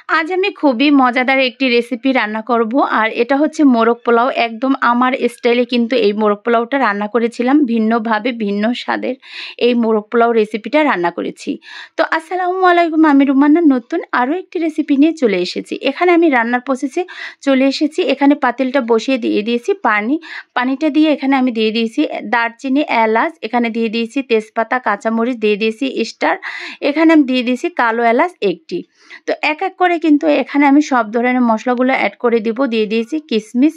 আজ আমি খুবই মজাদার একটি রেসিপি রান্না করব আর এটা হচ্ছে মোরগ পোলাও। একদম আমার স্টাইলে কিন্তু এই মোরগ পোলাওটা রান্না করেছিলাম, ভিন্নভাবে ভিন্ন স্বাদের এই মোরগ পোলাও রেসিপিটা রান্না করেছি। তো আসসালামু আলাইকুম, আমি রুমান্না নতুন আরও একটি রেসিপি নিয়ে চলে এসেছি। এখানে আমি রান্নার প্রসেসে চলে এসেছি। এখানে পাতিলটা বসিয়ে দিয়ে দিয়েছি পানিটা দিয়ে এখানে আমি দিয়ে দিয়েছি দারচিনি, এলাচ, এখানে দিয়ে দিয়েছি তেজপাতা, কাঁচামরিচ, দিয়ে দিয়েছি স্টার, এখানে আমি দিয়ে দিয়েছি কালো এলাচ একটি। তো এক এক করে কিন্তু এখানে আমি সব ধরনের মশলাগুলো অ্যাড করে দিব। দিয়ে দিয়েছি কিশমিশ,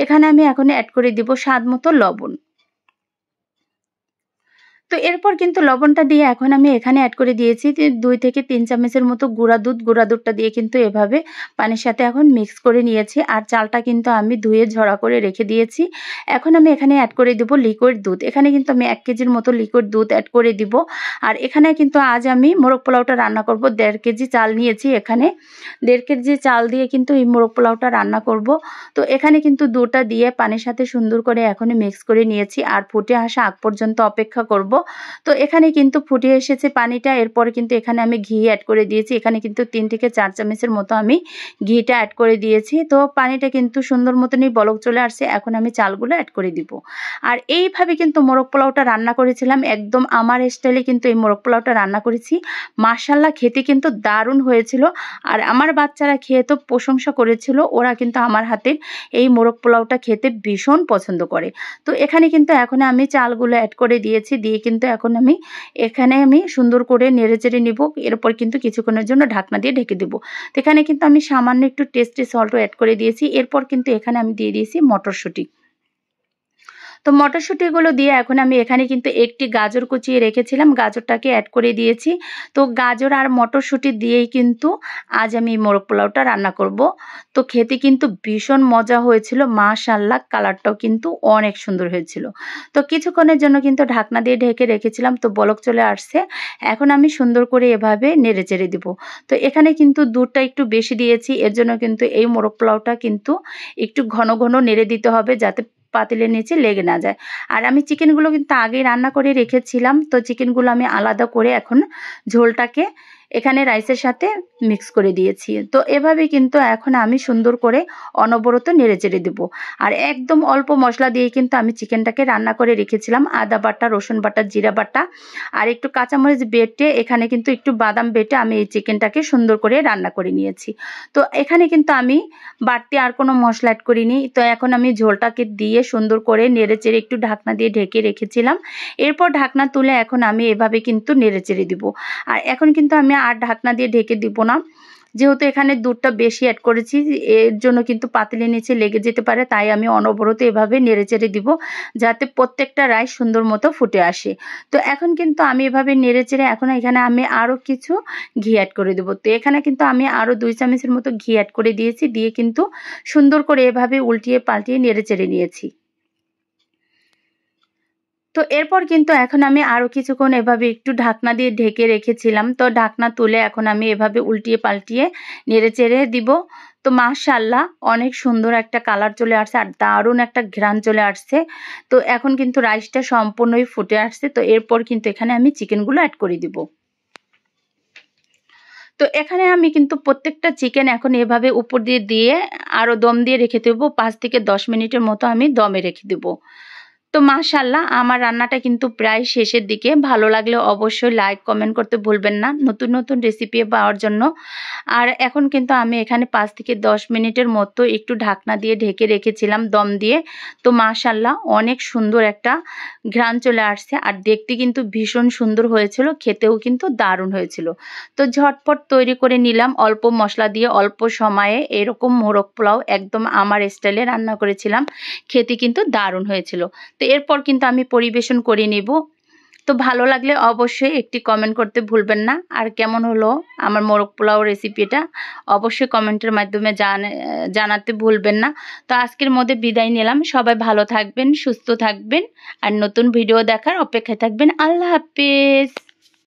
এখানে আমি এখন অ্যাড করে দিব স্বাদ মতো লবণ। তো এরপর কিন্তু লবণটা দিয়ে এখন আমি এখানে অ্যাড করে দিয়েছি 2 থেকে 3 চামচের মতো গুঁড়া দুধটা দিয়ে কিন্তু এভাবে পানির সাথে এখন মিক্স করে নিয়েছি। আর চালটা কিন্তু আমি ধুয়ে ঝরা করে রেখে দিয়েছি। এখন আমি এখানে অ্যাড করে দেব লিকুইড দুধ। এখানে কিন্তু আমি 1 কেজির মতো লিকুইড দুধ অ্যাড করে দিব। আর এখানে কিন্তু আজ আমি মোরগ পোলাওটা রান্না করব। 1.5 কেজি চাল নিয়েছি। এখানে 1.5 কেজি চাল দিয়ে কিন্তু এই মোরগ পোলাওটা রান্না করব। তো এখানে কিন্তু দুধটা দিয়ে পানির সাথে সুন্দর করে এখন মিক্স করে নিয়েছি আর ফুটে আসা আগ পর্যন্ত অপেক্ষা করব। তো এখানে কিন্তু ফুটে এসেছে পানিটা। এরপর কিন্তু এখানে আমি ঘি অ্যাড করে দিয়েছি। এখানে কিন্তু 3 থেকে 4 চামচের মতো আমি ঘিটা অ্যাড করে দিয়েছি। তো পানিটা কিন্তু সুন্দর মতনই বলক চলে আসছে। এখন আমি চালগুলো অ্যাড করে দিব। আর এইভাবে কিন্তু মোরগ পোলাওটা রান্না করেছিলাম। একদম আমার স্টাইলে কিন্তু এই মোরগ পোলাওটা রান্না করেছি। মাশাআল্লাহ, খেতে কিন্তু দারুণ হয়েছিল। আর আমার বাচ্চারা খেয়ে তো প্রশংসা করেছিল। ওরা কিন্তু আমার হাতের এই মোরগ পোলাওটা খেতে ভীষণ পছন্দ করে। তো এখানে কিন্তু এখন আমি চালগুলো অ্যাড করে দিয়েছি। দিয়ে কিন্তু এখন এখানে আমি সুন্দর করে নেড়েচেড়ে নিব। এরপর কিন্তু কিছুক্ষণের জন্য ঢাকনা দিয়ে ঢেকে দেব। তো এখানে কিন্তু আমি সামান্য একটু টেস্টি সল্টও অ্যাড করে দিয়েছি। এরপর কিন্তু এখানে আমি দিয়ে দিয়েছি মটরশুঁটি। তো মটরশুঁটিগুলো দিয়ে এখন আমি এখানে কিন্তু একটি গাজর কুচিয়ে রেখেছিলাম, গাজরটাকে অ্যাড করে দিয়েছি। তো গাজর আর মটরশুঁটি দিয়েই কিন্তু আজ আমি মোরগ পোলাওটা রান্না করব। তো খেতে কিন্তু ভীষণ মজা হয়েছিল। মাশাআল্লাহ, কালারটাও কিন্তু অনেক সুন্দর হয়েছিল। তো কিছুক্ষণের জন্য কিন্তু ঢাকনা দিয়ে ঢেকে রেখেছিলাম। তো বলক চলে আসছে। এখন আমি সুন্দর করে এভাবে নেড়ে চেড়ে দিব। তো এখানে কিন্তু দুধটা একটু বেশি দিয়েছি। এর জন্য কিন্তু এই মোরগ পোলাওটা কিন্তু একটু ঘন ঘন নেড়ে দিতে হবে, যাতে পাতিলের নিচে লেগে না যায়। আর আমি চিকেনগুলো কিন্তু আগেই রান্না করে রেখেছিলাম। তো চিকেনগুলো আমি আলাদা করে এখন ঝোলটাকে এখানে রাইসের সাথে মিক্স করে দিয়েছি। তো এভাবে কিন্তু এখন আমি সুন্দর করে অনবরত নেড়ে চেড়ে দেবো। আর একদম অল্প মশলা দিয়ে কিন্তু আমি চিকেনটাকে রান্না করে রেখেছিলাম। আদা বাটা, রসুন বাটা, জিরা বাটা আর একটু কাঁচামরিচ বেটে, এখানে কিন্তু একটু বাদাম বেটে আমি এই চিকেনটাকে সুন্দর করে রান্না করে নিয়েছি। তো এখানে কিন্তু আমি বাড়তি আর কোনো মশলা অ্যাড করিনি। তো এখন আমি ঝোলটাকে দিয়ে সুন্দর করে নেড়েচেড়ে একটু ঢাকনা দিয়ে ঢেকে রেখেছিলাম। এরপর ঢাকনা তুলে এখন আমি এভাবে কিন্তু নেড়েচেড়ে দিব। আর এখন কিন্তু আমি আর ঢাকনা দিয়ে ঢেকে দিব না, যেহেতু এখানে দুধটা বেশি অ্যাড করেছি, এর জন্য কিন্তু পাতিলের নিচে লেগে যেতে পারে। তাই আমি অনবরত এভাবে নেড়েচেড়ে দিব, যাতে প্রত্যেকটা রাইস সুন্দর মতো ফুটে আসে। তো এখন কিন্তু আমি এভাবে নেড়েচেড়ে এখন এখানে আমি আরও কিছু ঘি অ্যাড করে দেবো। তো এখানে কিন্তু আমি আরও 2 চামচের মতো ঘি অ্যাড করে দিয়েছি। দিয়ে কিন্তু সুন্দর করে এভাবে উল্টিয়ে পাল্টিয়ে নেড়েচেড়ে নিয়েছি। তো এরপর কিন্তু এখন আমি আরও কিছুক্ষণ এভাবে একটু ঢাকনা দিয়ে ঢেকে রেখেছিলাম। তো ঢাকনা তুলে এখন আমি এভাবে উল্টিয়ে পাল্টিয়ে নেড়েচেড়ে দিব। তো মাশাআল্লাহ, অনেক সুন্দর একটা কালার চলে আসছে আর দারুণ একটা ঘ্রাণ চলে আসছে। তো এখন কিন্তু রাইসটা সম্পূর্ণই ফুটে আসছে। তো এরপর কিন্তু এখানে আমি চিকেনগুলো অ্যাড করে দিব। তো এখানে আমি কিন্তু প্রত্যেকটা চিকেন এখন এভাবে উপর দিয়ে দিয়ে আরও দম দিয়ে রেখে দেবো। 5 থেকে 10 মিনিটের মতো আমি দমে রেখে দেবো। তো মাশাআল্লাহ, আমার রান্নাটা কিন্তু প্রায় শেষের দিকে। ভালো লাগলে অবশ্যই লাইক কমেন্ট করতে ভুলবেন না নতুন নতুন রেসিপি পাওয়ার জন্য। আর এখন কিন্তু আমি এখানে 5 থেকে 10 মিনিটের মতো একটু ঢাকনা দিয়ে ঢেকে রেখেছিলাম দম দিয়ে। তো মাশাআল্লাহ, অনেক সুন্দর একটা ঘ্রাণ চলে আসছে আর দেখতে কিন্তু ভীষণ সুন্দর হয়েছিল, খেতেও কিন্তু দারুণ হয়েছিল। তো ঝটপট তৈরি করে নিলাম অল্প মশলা দিয়ে অল্প সময়ে এরকম মোরগ পোলাও। একদম আমার স্টাইলে রান্না করেছিলাম, খেতে কিন্তু দারুণ হয়েছিল। তো এরপর কিন্তু আমি পরিবেশন করে নেব। তো ভালো লাগলে অবশ্যই একটি কমেন্ট করতে ভুলবেন না। আর কেমন হলো আমার মোরগ পোলাও রেসিপিটা অবশ্যই কমেন্টের মাধ্যমে জানাতে ভুলবেন না। তো আজকের মধ্যে বিদায় নিলাম। সবাই ভালো থাকবেন, সুস্থ থাকবেন আর নতুন ভিডিও দেখার অপেক্ষায় থাকবেন। আল্লাহ হাফেজ।